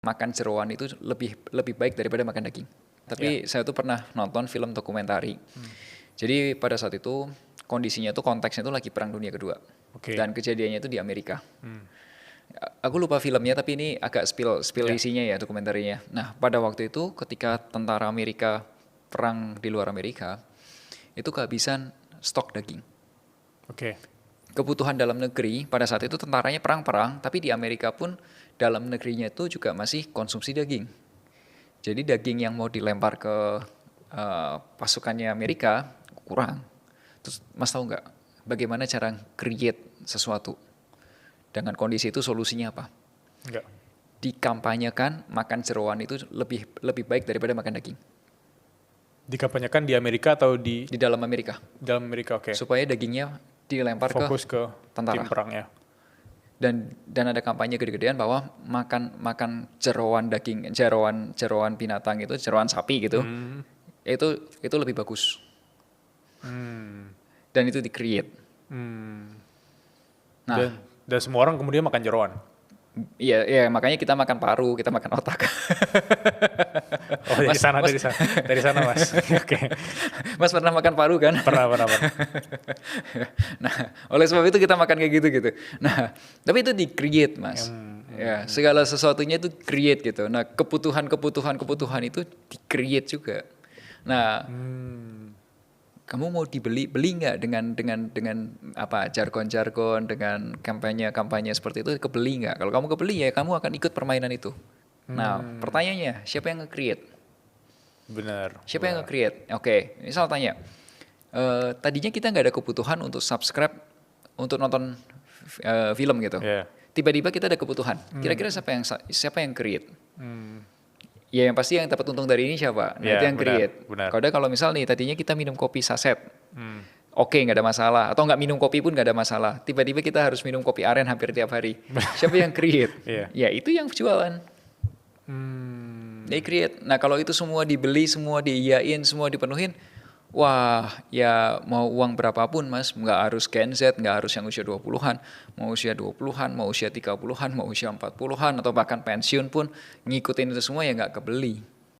makan jeroan itu lebih lebih baik daripada makan daging. Tapi saya tuh pernah nonton film dokumentari. Jadi pada saat itu kondisinya tuh konteksnya tuh lagi Perang Dunia Kedua. Dan kejadiannya itu di Amerika. Aku lupa filmnya tapi ini agak spill isinya ya dokumentarinya. Nah, pada waktu itu ketika tentara Amerika perang di luar Amerika, itu kehabisan stok daging. Kebutuhan dalam negeri pada saat itu tentaranya perang-perang, tapi di Amerika pun dalam negerinya itu juga masih konsumsi daging. Jadi daging yang mau dilempar ke pasukannya Amerika kurang. Terus Mas tahu nggak bagaimana cara create sesuatu? Dengan kondisi itu solusinya apa? Enggak. Dikampanyekan makan jeroan itu lebih baik daripada makan daging. Dikampanyekan di Amerika atau di dalam Amerika? Dalam Amerika, Supaya dagingnya dilempar fokus ke tentara. tim perangnya. Dan ada kampanye gede-gedean bahwa makan jeroan daging, jeroan binatang itu, jeroan sapi gitu, itu lebih bagus. Dan itu di-create. Nah, dan semua orang kemudian makan jeroan. Iya, makanya kita makan paru, kita makan otak. Dari sana Mas. Mas pernah makan paru kan? Pernah. Nah, oleh sebab itu kita makan kayak gitu. Nah, tapi itu di-create Mas. Ya, segala sesuatunya itu create gitu. Nah, kebutuhan itu di-create juga. Nah, kamu mau beli nggak dengan apa jargon dengan kampanye seperti itu, kebeli nggak? Kalau kamu kebeli ya kamu akan ikut permainan itu. Nah, pertanyaannya siapa yang nge-create? Benar. Siapa yang nge-create? Oke, misal tanya, tadinya kita nggak ada kebutuhan untuk subscribe untuk nonton film gitu. Tiba-tiba kita ada kebutuhan. Kira-kira siapa yang create? Ya yang pasti yang dapat untung dari ini siapa? Nah itu yang create. Kalau misal nih tadinya kita minum kopi saset, oke nggak ada masalah. Atau nggak minum kopi pun nggak ada masalah. Tiba-tiba kita harus minum kopi aren hampir tiap hari. Siapa yang create? Ya itu yang jualan. They create. Nah kalau itu semua dibeli, semua diiyain, semua dipenuhin, wah ya mau uang berapapun Mas, nggak harus Gen Z, nggak harus yang usia 20-an, mau usia 20-an, mau usia 30-an, mau usia 40-an, atau bahkan pensiun pun ngikutin itu semua ya nggak kebeli.